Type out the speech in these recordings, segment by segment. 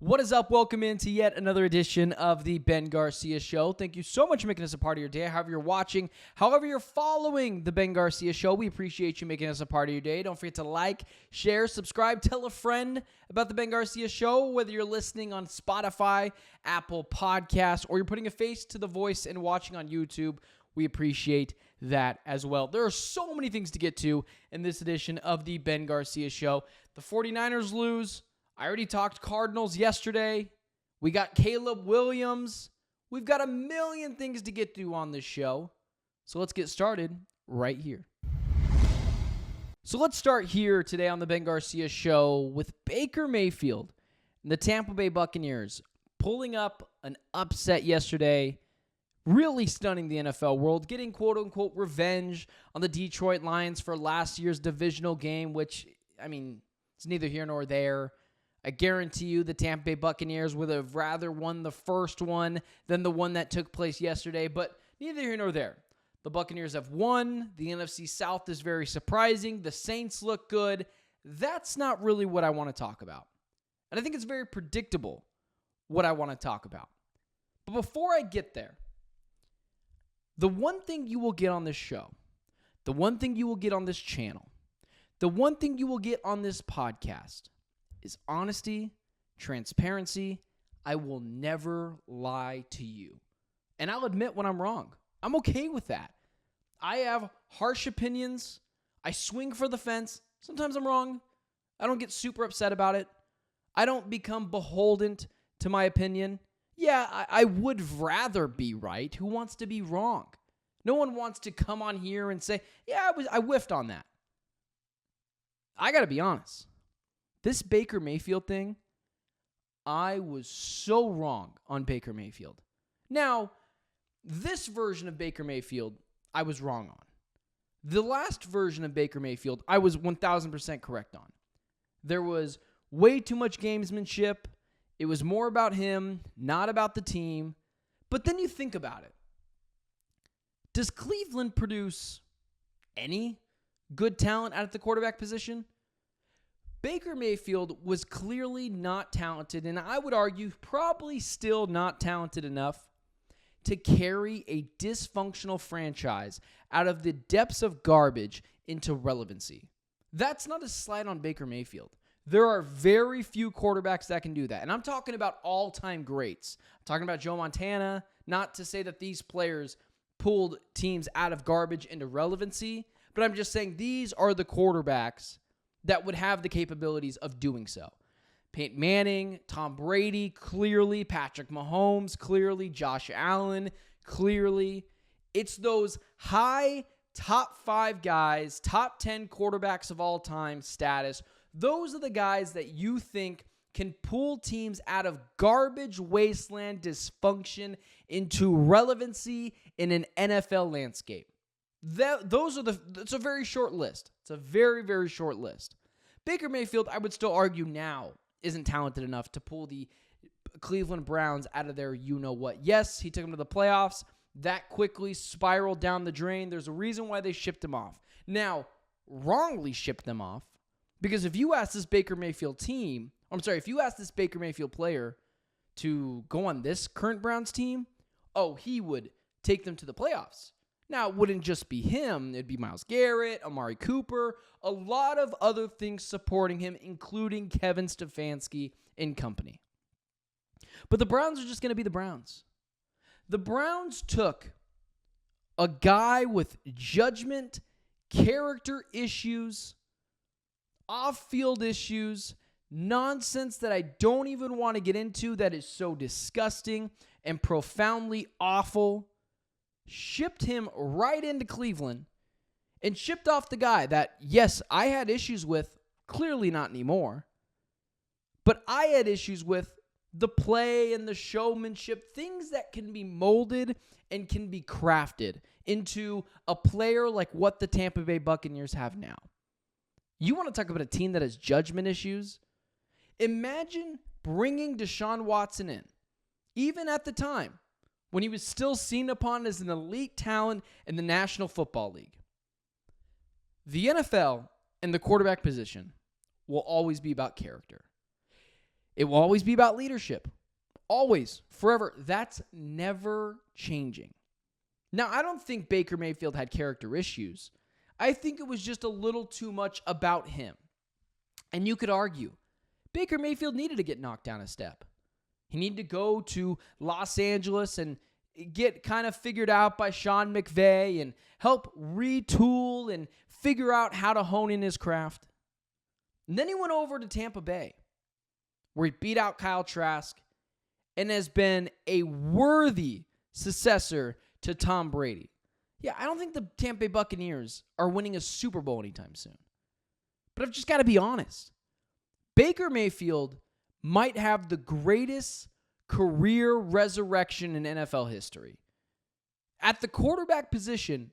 What is up? Welcome into yet another edition of the Ben Garcia Show. Thank you so much for making us a part of your day. However you're watching, however you're following the Ben Garcia Show, we appreciate you making us a part of your day. Don't forget to like, share, subscribe, tell a friend about the Ben Garcia Show, whether you're listening on Spotify, Apple Podcasts, or you're putting a face to the voice and watching on YouTube. We appreciate that as well. There are so many things to get to in this edition of the Ben Garcia Show. The 49ers lose. I already talked Cardinals yesterday. We got Caleb Williams. We've got a million things to get to on this show. So let's get started right here. So let's start here today on the Ben Garcia Show with Baker Mayfield and the Tampa Bay Buccaneers pulling up an upset yesterday, really stunning the NFL world, getting quote-unquote revenge on the Detroit Lions for last year's divisional game, which, it's neither here nor there. I guarantee you the Tampa Bay Buccaneers would have rather won the first one than the one that took place yesterday, but neither here nor there. The Buccaneers have won. The NFC South is very surprising. The Saints look good. That's not really what I want to talk about. And I think it's very predictable what I want to talk about. But before I get there, the one thing you will get on this show, the one thing you will get on this channel, the one thing you will get on this podcast is honesty, transparency. I will never lie to you. And I'll admit when I'm wrong. I'm okay with that. I have harsh opinions. I swing for the fence. Sometimes I'm wrong. I don't get super upset about it. I don't become beholden to my opinion. Yeah, I would rather be right. Who wants to be wrong? No one wants to come on here and say, yeah, I whiffed on that. I got to be honest. This Baker Mayfield thing, I was so wrong on Baker Mayfield. Now, this version of Baker Mayfield, I was wrong on. The last version of Baker Mayfield, I was 1,000% correct on. There was way too much gamesmanship. It was more about him, not about the team. But then you think about it. Does Cleveland produce any good talent out at the quarterback position? Baker Mayfield was clearly not talented, and I would argue probably still not talented enough to carry a dysfunctional franchise out of the depths of garbage into relevancy. That's not a slight on Baker Mayfield. There are very few quarterbacks that can do that, and I'm talking about all-time greats. I'm talking about Joe Montana, not to say that these players pulled teams out of garbage into relevancy, but I'm just saying these are the quarterbacks that would have the capabilities of doing so. Peyton Manning, Tom Brady, clearly. Patrick Mahomes, clearly. Josh Allen, clearly. It's those high top 5 guys, top 10 quarterbacks of all time status. Those are the guys that you think can pull teams out of garbage, wasteland, dysfunction into relevancy in an NFL landscape. It's a very short list. It's a very, very short list. Baker Mayfield, I would still argue now, isn't talented enough to pull the Cleveland Browns out of their you-know-what. Yes, he took them to the playoffs. That quickly spiraled down the drain. There's a reason why they shipped him off. Now, wrongly shipped them off, because if you ask this Baker Mayfield if you ask this Baker Mayfield player to go on this current Browns team, he would take them to the playoffs. Now, it wouldn't just be him. It'd be Myles Garrett, Amari Cooper, a lot of other things supporting him, including Kevin Stefanski and company. But the Browns are just going to be the Browns. The Browns took a guy with judgment, character issues, off-field issues, nonsense that I don't even want to get into that is so disgusting and profoundly awful, shipped him right into Cleveland, and shipped off the guy that, yes, I had issues with, clearly not anymore, but I had issues with the play and the showmanship, things that can be molded and can be crafted into a player like what the Tampa Bay Buccaneers have now. You want to talk about a team that has judgment issues? Imagine bringing Deshaun Watson in, even at the time, when he was still seen upon as an elite talent in the National Football League. The NFL and the quarterback position will always be about character. It will always be about leadership. Always, forever. That's never changing. Now, I don't think Baker Mayfield had character issues. I think it was just a little too much about him. And you could argue, Baker Mayfield needed to get knocked down a step. He needed to go to Los Angeles and get kind of figured out by Sean McVay and help retool and figure out how to hone in his craft. And then he went over to Tampa Bay, where he beat out Kyle Trask and has been a worthy successor to Tom Brady. Yeah, I don't think the Tampa Bay Buccaneers are winning a Super Bowl anytime soon. But I've just got to be honest. Baker Mayfield might have the greatest career resurrection in NFL history. At the quarterback position,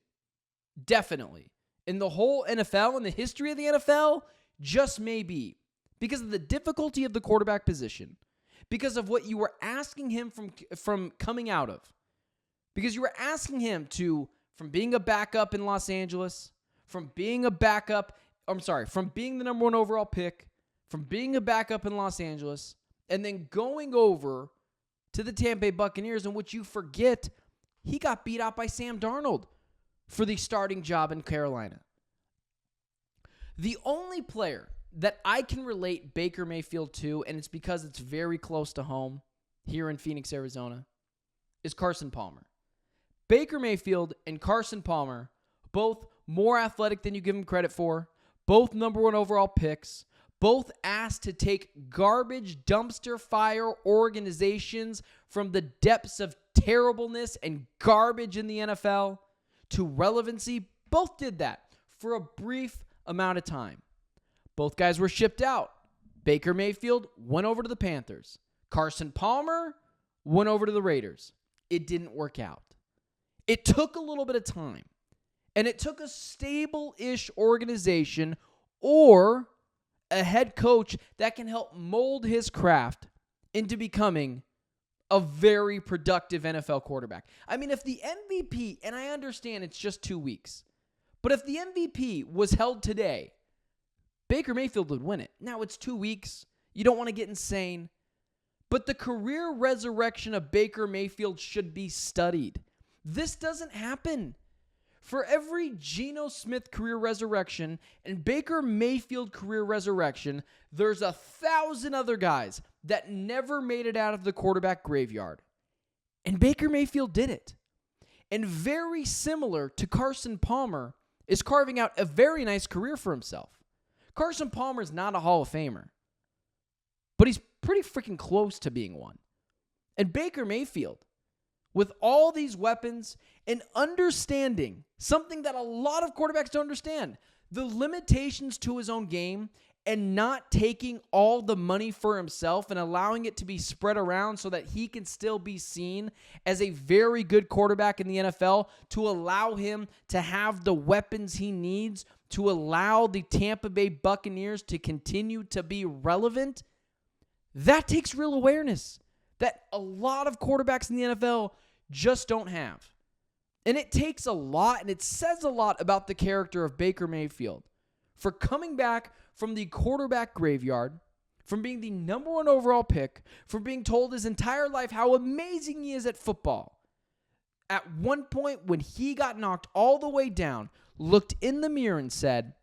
definitely. In the whole NFL, in the history of the NFL, just maybe. Because of the difficulty of the quarterback position. Because of what you were asking him from coming out of. Because you were asking him from being a backup in Los Angeles, from being the number 1 overall pick, from being a backup in Los Angeles, and then going over to the Tampa Bay Buccaneers, in which you forget he got beat out by Sam Darnold for the starting job in Carolina. The only player that I can relate Baker Mayfield to, and it's because it's very close to home here in Phoenix, Arizona, is Carson Palmer. Baker Mayfield and Carson Palmer, both more athletic than you give them credit for, both number 1 overall picks, both asked to take garbage dumpster fire organizations from the depths of terribleness and garbage in the NFL to relevancy. Both did that for a brief amount of time. Both guys were shipped out. Baker Mayfield went over to the Panthers. Carson Palmer went over to the Raiders. It didn't work out. It took a little bit of time. And it took a stable-ish organization or a head coach that can help mold his craft into becoming a very productive NFL quarterback. I mean, if the MVP, and I understand it's just 2 weeks, but if the MVP was held today, Baker Mayfield would win it. Now, it's 2 weeks. You don't want to get insane. But the career resurrection of Baker Mayfield should be studied. This doesn't happen. For every Geno Smith career resurrection and Baker Mayfield career resurrection, there's 1,000 other guys that never made it out of the quarterback graveyard. And Baker Mayfield did it. And very similar to Carson Palmer is carving out a very nice career for himself. Carson Palmer is not a Hall of Famer, but he's pretty freaking close to being one. And Baker Mayfield, with all these weapons and understanding something that a lot of quarterbacks don't understand, the limitations to his own game and not taking all the money for himself and allowing it to be spread around so that he can still be seen as a very good quarterback in the NFL, to allow him to have the weapons he needs to allow the Tampa Bay Buccaneers to continue to be relevant. That takes real awareness that a lot of quarterbacks in the NFL just don't have. And it takes a lot, and it says a lot about the character of Baker Mayfield for coming back from the quarterback graveyard, from being the number 1 overall pick, from being told his entire life how amazing he is at football. At one point, when he got knocked all the way down, looked in the mirror and said,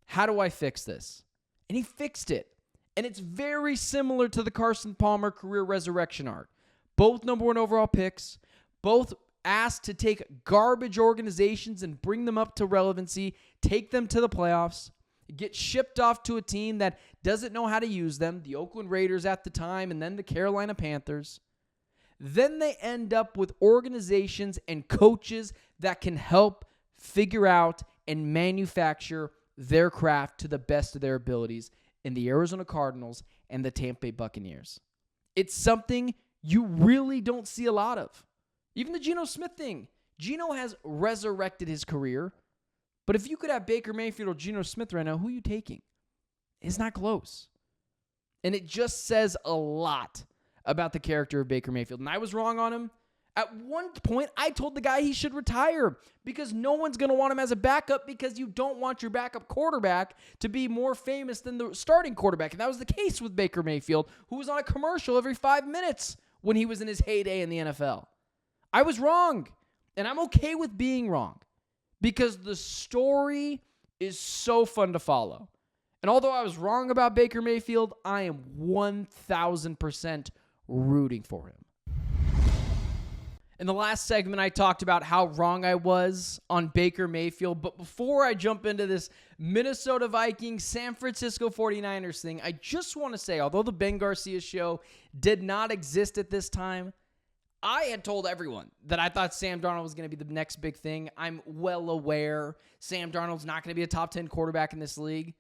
"How do I fix this?" And he fixed it. And it's very similar to the Carson Palmer career resurrection arc. Both number 1 overall picks, both asked to take garbage organizations and bring them up to relevancy, take them to the playoffs, get shipped off to a team that doesn't know how to use them, the Oakland Raiders at the time, and then the Carolina Panthers. Then they end up with organizations and coaches that can help figure out and manufacture their craft to the best of their abilities in the Arizona Cardinals and the Tampa Bay Buccaneers. It's something you really don't see a lot of. Even the Geno Smith thing. Geno has resurrected his career, but if you could have Baker Mayfield or Geno Smith right now, who are you taking? It's not close. And it just says a lot about the character of Baker Mayfield. And I was wrong on him. At one point, I told the guy he should retire because no one's going to want him as a backup because you don't want your backup quarterback to be more famous than the starting quarterback. And that was the case with Baker Mayfield, who was on a commercial every 5 minutes when he was in his heyday in the NFL. I was wrong, and I'm okay with being wrong because the story is so fun to follow. And although I was wrong about Baker Mayfield, I am 1,000% rooting for him. In the last segment, I talked about how wrong I was on Baker Mayfield. But before I jump into this Minnesota Vikings, San Francisco 49ers thing, I just want to say, although the Ben Garcia Show did not exist at this time, I had told everyone that I thought Sam Darnold was going to be the next big thing. I'm well aware Sam Darnold's not going to be a top 10 quarterback in this league.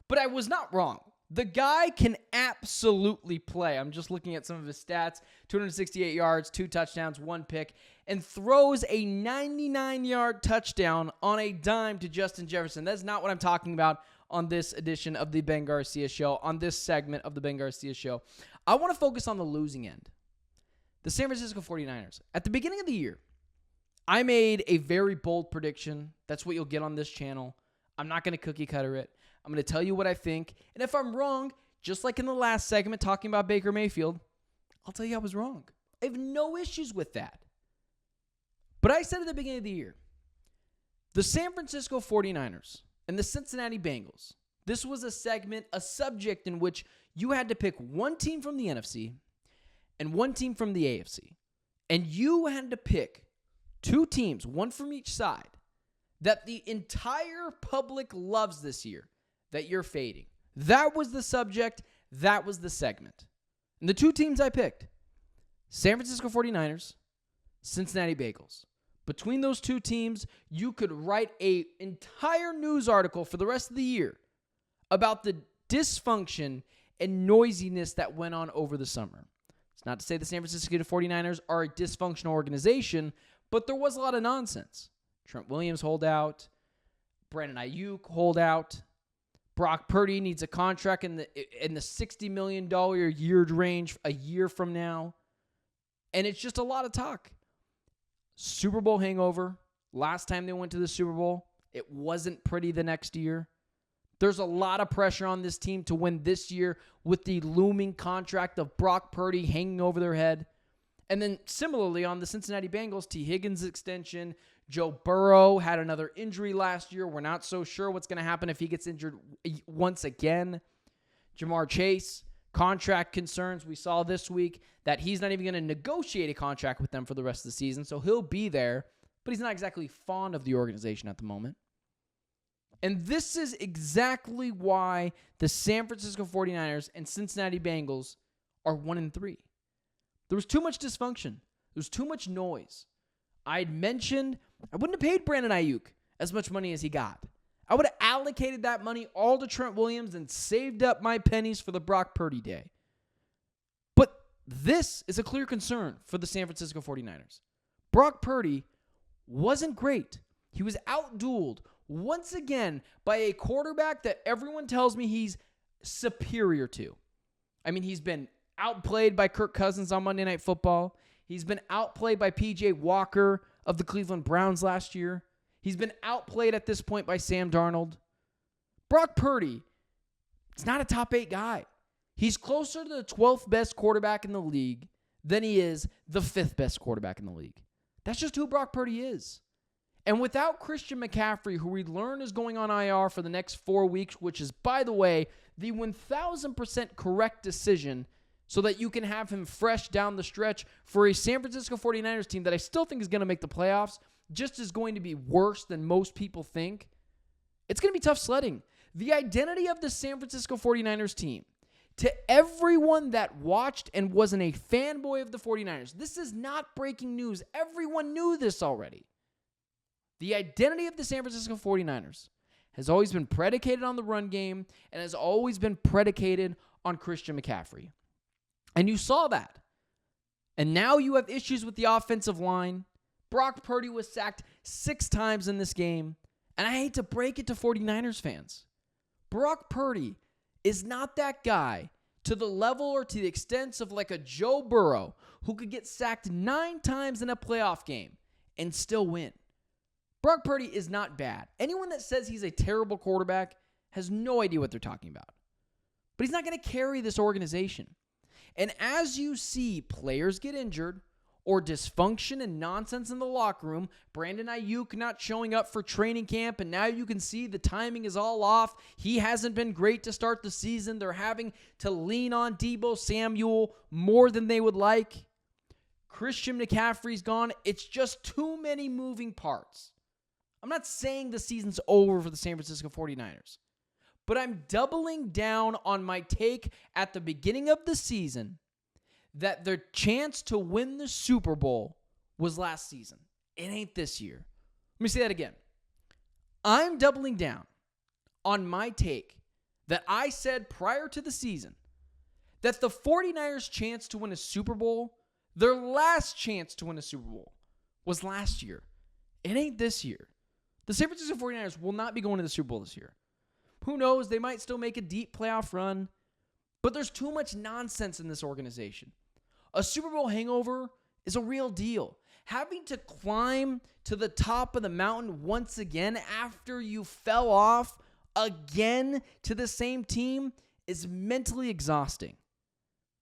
But I was not wrong. The guy can absolutely play. I'm just looking at some of his stats. 268 yards, 2 touchdowns, 1 pick, and throws a 99-yard touchdown on a dime to Justin Jefferson. That's not what I'm talking about on this edition of the Ben Garcia Show, on this segment of the Ben Garcia Show. I want to focus on the losing end. The San Francisco 49ers. At the beginning of the year, I made a very bold prediction. That's what you'll get on this channel. I'm not going to cookie cutter it. I'm going to tell you what I think. And if I'm wrong, just like in the last segment talking about Baker Mayfield, I'll tell you I was wrong. I have no issues with that. But I said at the beginning of the year, the San Francisco 49ers and the Cincinnati Bengals, this was a segment, a subject in which you had to pick one team from the NFC and one team from the AFC. And you had to pick 2 teams, one from each side, that the entire public loves this year, that you're fading. That was the subject. That was the segment. And the 2 teams I picked, San Francisco 49ers, Cincinnati Bengals. Between those 2 teams, you could write an entire news article for the rest of the year about the dysfunction and noisiness that went on over the summer. It's not to say the San Francisco 49ers are a dysfunctional organization, but there was a lot of nonsense. Trent Williams holdout, Brandon Ayuk holdout, Brock Purdy needs a contract in the $60 million a year range a year from now. And it's just a lot of talk. Super Bowl hangover. Last time they went to the Super Bowl, it wasn't pretty the next year. There's a lot of pressure on this team to win this year with the looming contract of Brock Purdy hanging over their head. And then similarly on the Cincinnati Bengals, T. Higgins extension, Joe Burrow had another injury last year. We're not so sure what's going to happen if he gets injured once again. Jamar Chase, contract concerns. We saw this week that he's not even going to negotiate a contract with them for the rest of the season, so he'll be there, but he's not exactly fond of the organization at the moment. And this is exactly why the San Francisco 49ers and Cincinnati Bengals are 1-3. There was too much dysfunction. There was too much noise. I had mentioned I wouldn't have paid Brandon Ayuk as much money as he got. I would have allocated that money all to Trent Williams and saved up my pennies for the Brock Purdy day. But this is a clear concern for the San Francisco 49ers. Brock Purdy wasn't great. He was outdueled once again by a quarterback that everyone tells me he's superior to. I mean, he's been outplayed by Kirk Cousins on Monday Night Football. He's been outplayed by P.J. Walker of the Cleveland Browns last year. He's been outplayed at this point by Sam Darnold. Brock Purdy is not a top 8 guy. He's closer to the 12th best quarterback in the league than he is the 5th best quarterback in the league. That's just who Brock Purdy is. And without Christian McCaffrey, who we learn is going on IR for the next 4 weeks, which is, by the way, the 1,000% correct decision so that you can have him fresh down the stretch for a San Francisco 49ers team that I still think is going to make the playoffs, just is going to be worse than most people think. It's going to be tough sledding. The identity of the San Francisco 49ers team, to everyone that watched and wasn't a fanboy of the 49ers, this is not breaking news. Everyone knew this already. The identity of the San Francisco 49ers has always been predicated on the run game and has always been predicated on Christian McCaffrey. And you saw that. And now you have issues with the offensive line. Brock Purdy was sacked 6 times in this game. And I hate to break it to 49ers fans. Brock Purdy is not that guy to the level or to the extent of like a Joe Burrow who could get sacked 9 times in a playoff game and still win. Brock Purdy is not bad. Anyone that says he's a terrible quarterback has no idea what they're talking about. But he's not going to carry this organization. And as you see players get injured or dysfunction and nonsense in the locker room, Brandon Ayuk not showing up for training camp, and now you can see the timing is all off. He hasn't been great to start the season. They're having to lean on Deebo Samuel more than they would like. Christian McCaffrey's gone. It's just too many moving parts. I'm not saying the season's over for the San Francisco 49ers, but I'm doubling down on my take at the beginning of the season that their chance to win the Super Bowl was last season. It ain't this year. Let me say that again. I'm doubling down on my take that I said prior to the season that the 49ers' chance to win a Super Bowl, their last chance to win a Super Bowl, was last year. It ain't this year. The San Francisco 49ers will not be going to the Super Bowl this year. Who knows? They might still make a deep playoff run, but there's too much nonsense in this organization. A Super Bowl hangover is a real deal. Having to climb to the top of the mountain once again after you fell off again to the same team is mentally exhausting.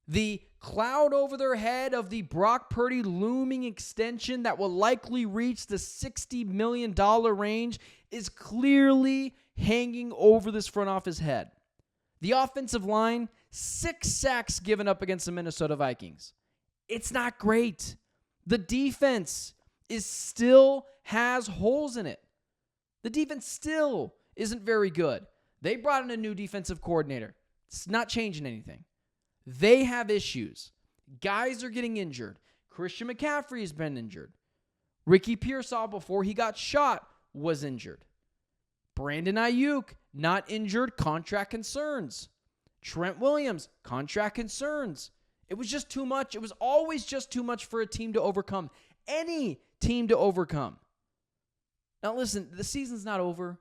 The cloud over their head of the Brock Purdy looming extension that will likely reach the $60 million range is clearly hanging over this front office head. The offensive line, 6 sacks given up against the Minnesota Vikings. It's not great. The defense still has holes in it. The defense still isn't very good. They brought in a new defensive coordinator. It's not changing anything. They have issues. Guys are getting injured. Christian McCaffrey has been injured. Ricky Pearsall, before he got shot, was injured. Brandon Ayuk, not injured, contract concerns. Trent Williams, contract concerns. It was just too much. It was always just too much for a team to overcome. Any team to overcome. Now listen, the season's not over,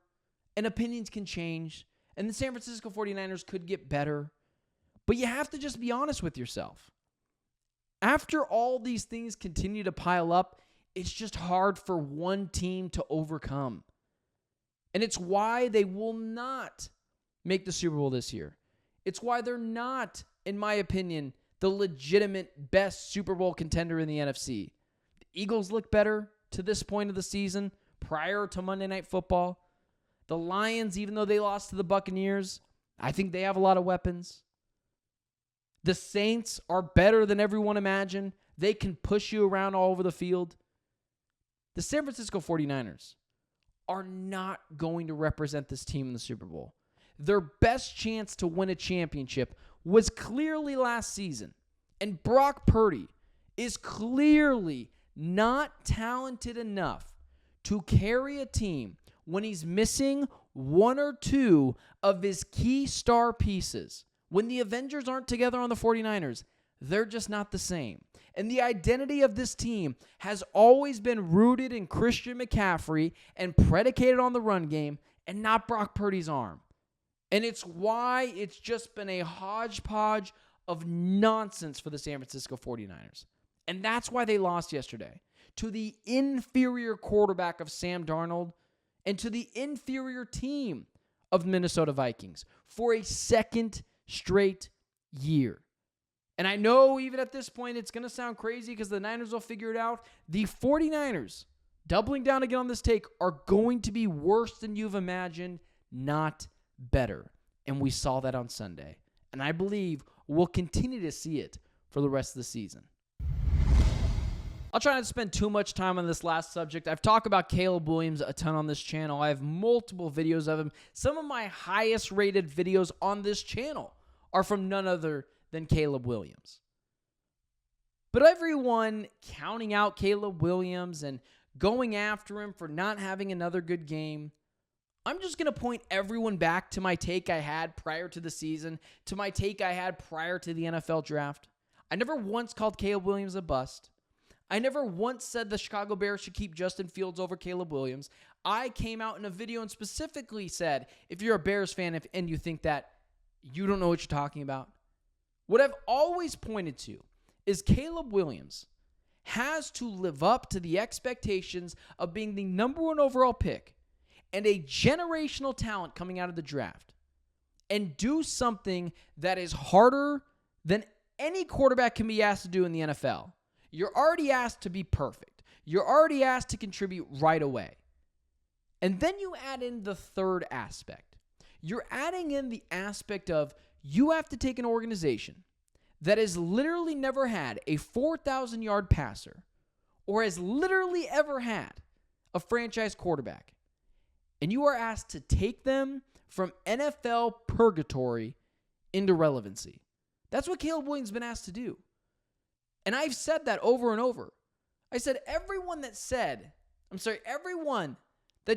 and opinions can change, and the San Francisco 49ers could get better. But you have to just be honest with yourself. After all these things continue to pile up, it's just hard for one team to overcome. And it's why they will not make the Super Bowl this year. It's why they're not, in my opinion, the legitimate best Super Bowl contender in the NFC. The Eagles look better to this point of the season, prior to Monday Night Football. The Lions, even though they lost to the Buccaneers, I think they have a lot of weapons. The Saints are better than everyone imagined. They can push you around all over the field. The San Francisco 49ers are not going to represent this team in the Super Bowl. Their best chance to win a championship was clearly last season. And Brock Purdy is clearly not talented enough to carry a team when he's missing one or two of his key star pieces. When the Avengers aren't together on the 49ers, they're just not the same. And the identity of this team has always been rooted in Christian McCaffrey and predicated on the run game and not Brock Purdy's arm. And it's why it's just been a hodgepodge of nonsense for the San Francisco 49ers. And that's why they lost yesterday to the inferior quarterback of Sam Darnold and to the inferior team of Minnesota Vikings for a second straight year. And I know even at this point it's going to sound crazy because the Niners will figure it out. The 49ers, doubling down again on this take, are going to be worse than you've imagined, not better. And we saw that on Sunday. And I believe we'll continue to see it for the rest of the season. I'll try not to spend too much time on this last subject. I've talked about Caleb Williams a ton on this channel. I have multiple videos of him. Some of my highest rated videos on this channel are from none other than Caleb Williams. But everyone counting out Caleb Williams and going after him for not having another good game, I'm just going to point everyone back to my take I had prior to the season, to my take I had prior to the NFL draft. I never once called Caleb Williams a bust. I never once said the Chicago Bears should keep Justin Fields over Caleb Williams. I came out in a video and specifically said, if you're a Bears fan and you think that, you don't know what you're talking about. What I've always pointed to is Caleb Williams has to live up to the expectations of being the number 1 overall pick and a generational talent coming out of the draft, and do something that is harder than any quarterback can be asked to do in the NFL. You're already asked to be perfect. You're already asked to contribute right away. And then you add in the third aspect. You're adding in the aspect of you have to take an organization that has literally never had a 4,000-yard passer or has literally ever had a franchise quarterback, and you are asked to take them from NFL purgatory into relevancy. That's what Caleb Williams has been asked to do. And I've said that over and over. I said everyone that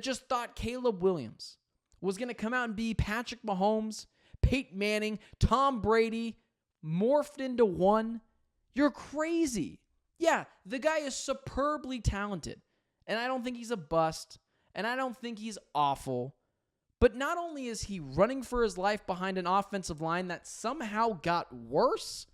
just thought Caleb Williams was going to come out and be Patrick Mahomes, Peyton Manning, Tom Brady, morphed into one, you're crazy. Yeah, the guy is superbly talented, and I don't think he's a bust, and I don't think he's awful. But not only is he running for his life behind an offensive line that somehow got worse,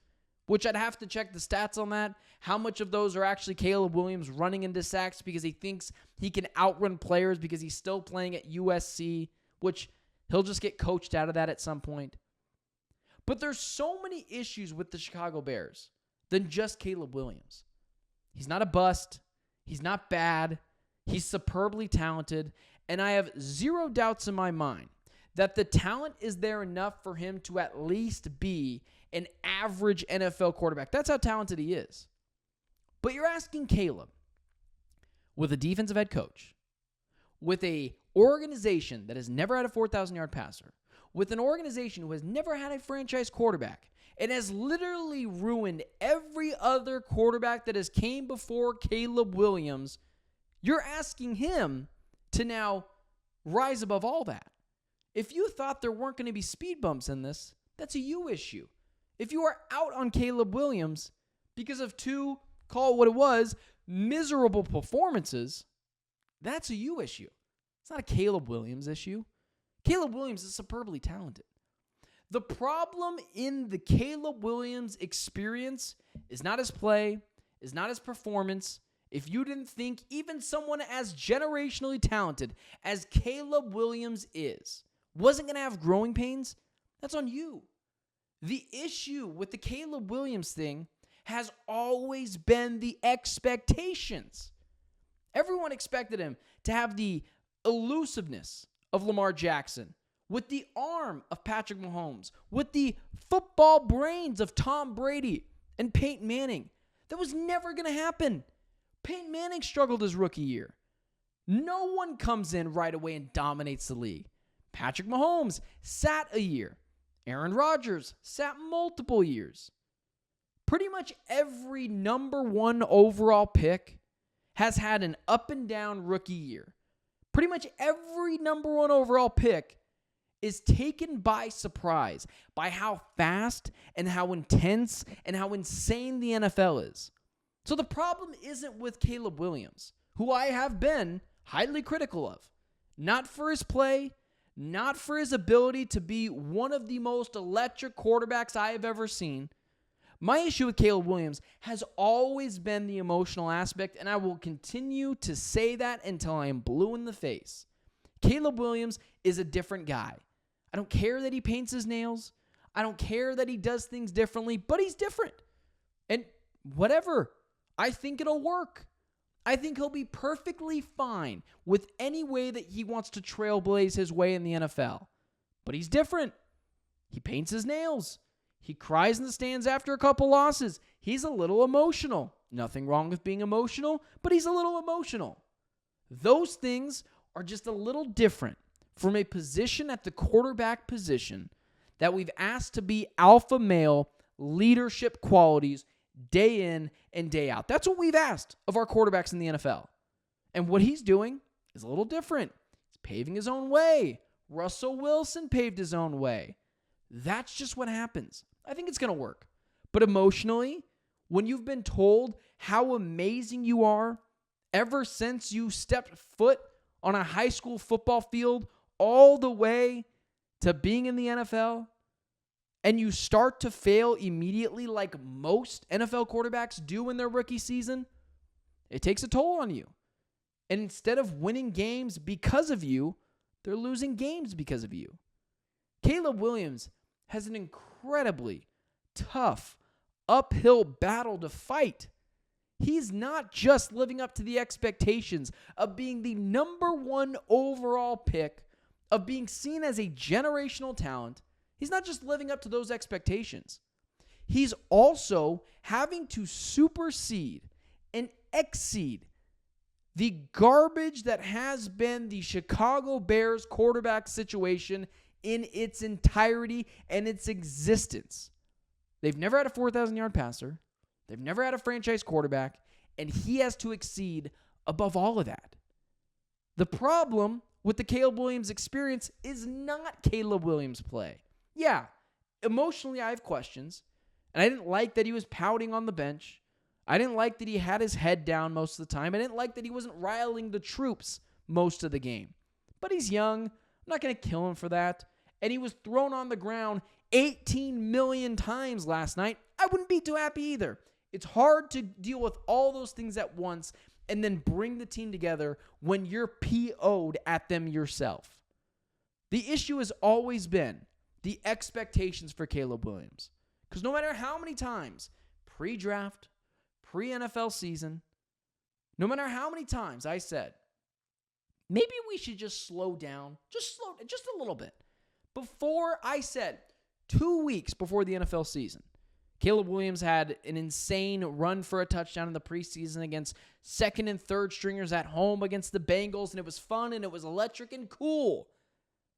which I'd have to check the stats on that, how much of those are actually Caleb Williams running into sacks because he thinks he can outrun players because he's still playing at USC, which he'll just get coached out of that at some point. But there's so many issues with the Chicago Bears than just Caleb Williams. He's not a bust. He's not bad. He's superbly talented. And I have zero doubts in my mind that the talent is there enough for him to at least be an average NFL quarterback. That's how talented he is. But you're asking Caleb, with a defensive head coach, with a organization that has never had a 4,000-yard passer, with an organization who has never had a franchise quarterback and has literally ruined every other quarterback that has came before Caleb Williams, you're asking him to now rise above all that. If you thought there weren't going to be speed bumps in this, that's a you issue. If you are out on Caleb Williams because of two, call it what it was, miserable performances, that's a you issue. It's not a Caleb Williams issue. Caleb Williams is superbly talented. The problem in the Caleb Williams experience is not his play, is not his performance. If you didn't think even someone as generationally talented as Caleb Williams wasn't going to have growing pains, that's on you. The issue with the Caleb Williams thing has always been the expectations. Everyone expected him to have the elusiveness of Lamar Jackson, with the arm of Patrick Mahomes, with the football brains of Tom Brady and Peyton Manning. That was never going to happen. Peyton Manning struggled his rookie year. No one comes in right away and dominates the league. Patrick Mahomes sat a year. Aaron Rodgers sat multiple years. Pretty much every number 1 overall pick has had an up and down rookie year. Pretty much every number 1 overall pick is taken by surprise by how fast and how intense and how insane the NFL is. So the problem isn't with Caleb Williams, who I have been highly critical of. Not for his play, not for his ability to be one of the most electric quarterbacks I have ever seen. My issue with Caleb Williams has always been the emotional aspect, and I will continue to say that until I am blue in the face. Caleb Williams is a different guy. I don't care that he paints his nails. I don't care that he does things differently, but he's different. And whatever, I think it'll work. I think he'll be perfectly fine with any way that he wants to trailblaze his way in the NFL. But he's different. He paints his nails. He cries in the stands after a couple losses. He's a little emotional. Nothing wrong with being emotional, but he's a little emotional. Those things are just a little different from a position at the quarterback position that we've asked to be alpha male leadership qualities day in and day out. That's what we've asked of our quarterbacks in the NFL. And what he's doing is a little different. He's paving his own way. Russell Wilson paved his own way. That's just what happens. I think it's going to work. But emotionally, when you've been told how amazing you are ever since you stepped foot on a high school football field all the way to being in the NFL, and you start to fail immediately like most NFL quarterbacks do in their rookie season, it takes a toll on you. And instead of winning games because of you, they're losing games because of you. Caleb Williams has an incredibly tough uphill battle to fight. He's not just living up to the expectations of being the number 1 overall pick, of being seen as a generational talent. He's not just living up to those expectations. He's also having to supersede and exceed the garbage that has been the Chicago Bears quarterback situation in its entirety and its existence. They've never had a 4,000-yard passer. They've never had a franchise quarterback, and he has to exceed above all of that. The problem with the Caleb Williams experience is not Caleb Williams' play. Yeah, emotionally I have questions, and I didn't like that he was pouting on the bench. I didn't like that he had his head down most of the time. I didn't like that he wasn't riling the troops most of the game. But he's young. I'm not going to kill him for that. And he was thrown on the ground 18 million times last night. I wouldn't be too happy either. It's hard to deal with all those things at once and then bring the team together when you're PO'd at them yourself. The issue has always been the expectations for Caleb Williams. Because no matter how many times, pre-draft, pre-NFL season, no matter how many times I said, maybe we should just slow down, just a little bit. Before I said, 2 weeks before the NFL season, Caleb Williams had an insane run for a touchdown in the preseason against second and third stringers at home against the Bengals, and it was fun and it was electric and cool.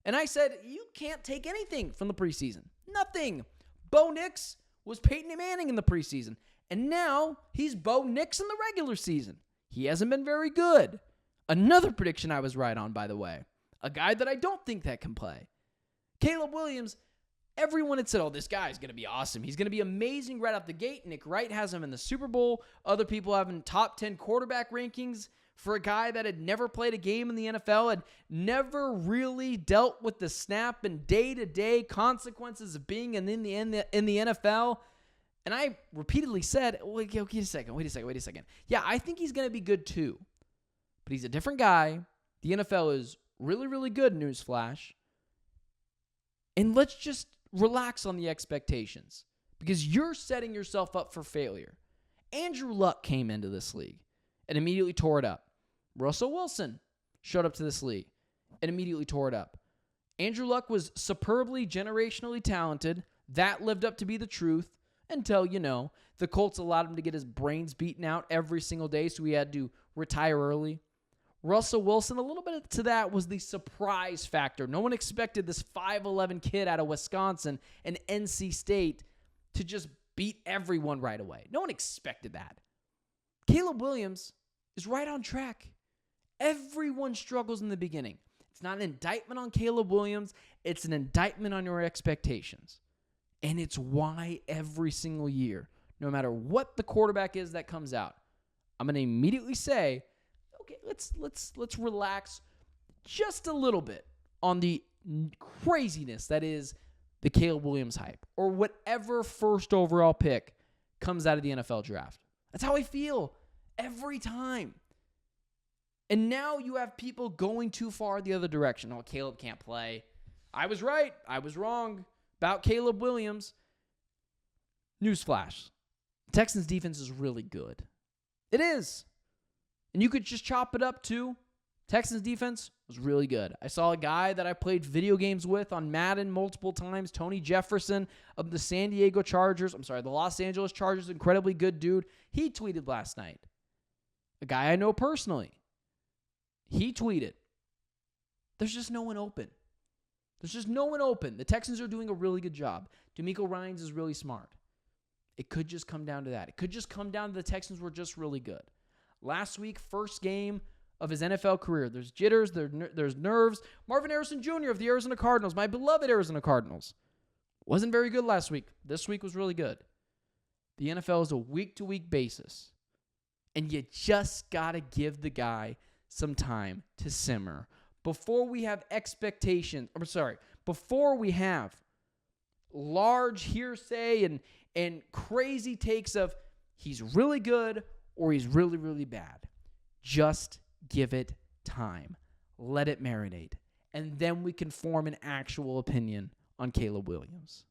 And I said, you can't take anything from the preseason. Nothing. Bo Nix was Peyton Manning in the preseason, and now he's Bo Nix in the regular season. He hasn't been very good. Another prediction I was right on, by the way. A guy that I don't think that can play. Caleb Williams, everyone had said, oh, this guy is going to be awesome. He's going to be amazing right out the gate. Nick Wright has him in the Super Bowl. Other people have him in top 10 quarterback rankings for a guy that had never played a game in the NFL, had never really dealt with the snap and day-to-day consequences of being in the NFL. And I repeatedly said, wait a second. Yeah, I think he's going to be good too. But he's a different guy. The NFL is really, really good, newsflash. And let's just relax on the expectations because you're setting yourself up for failure. Andrew Luck came into this league and immediately tore it up. Russell Wilson showed up to this league and immediately tore it up. Andrew Luck was superbly generationally talented. That lived up to be the truth until, the Colts allowed him to get his brains beaten out every single day, so he had to retire early. Russell Wilson, a little bit to that was the surprise factor. No one expected this 5'11 kid out of Wisconsin and NC State to just beat everyone right away. No one expected that. Caleb Williams is right on track. Everyone struggles in the beginning. It's not an indictment on Caleb Williams. It's an indictment on your expectations. And it's why every single year, no matter what the quarterback is that comes out, I'm going to immediately say, okay, let's relax just a little bit on the craziness that is the Caleb Williams hype or whatever first overall pick comes out of the NFL draft. That's how I feel every time. And now you have people going too far the other direction. Oh, Caleb can't play. I was right. I was wrong about Caleb Williams. Newsflash. Texans defense is really good. It is. And you could just chop it up to Texans defense was really good. I saw a guy that I played video games with on Madden multiple times, Tony Jefferson of the the Los Angeles Chargers, incredibly good dude. He tweeted last night. A guy I know personally. He tweeted, there's just no one open. The Texans are doing a really good job. DeMeco Ryans is really smart. It could just come down to that. It could just come down to the Texans were just really good. Last week, first game of his NFL career. There's jitters, there's nerves. Marvin Harrison Jr. of the Arizona Cardinals, my beloved Arizona Cardinals, wasn't very good last week. This week was really good. The NFL is a week-to-week basis, and you just got to give the guy some time to simmer before we have large hearsay and crazy takes of he's really good or he's really, really bad. Just give it time. Let it marinate. And then we can form an actual opinion on Caleb Williams.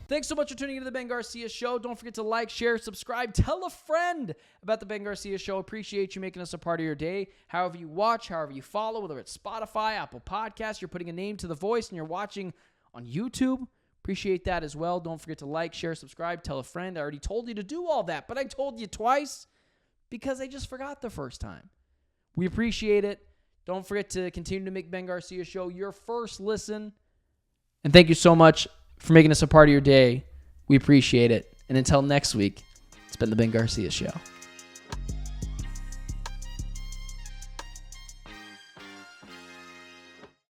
Thanks so much for tuning into the Ben Garcia Show. Don't forget to like, share, subscribe. Tell a friend about the Ben Garcia Show. Appreciate you making us a part of your day. However you watch, however you follow, whether it's Spotify, Apple Podcasts, you're putting a name to the voice and you're watching on YouTube. Appreciate that as well. Don't forget to like, share, subscribe, tell a friend. I already told you to do all that, but I told you twice because I just forgot the first time. We appreciate it. Don't forget to continue to make Ben Garcia Show your first listen. And thank you so much for making us a part of your day. We appreciate it. And until next week, it's been the Ben Garcia Show.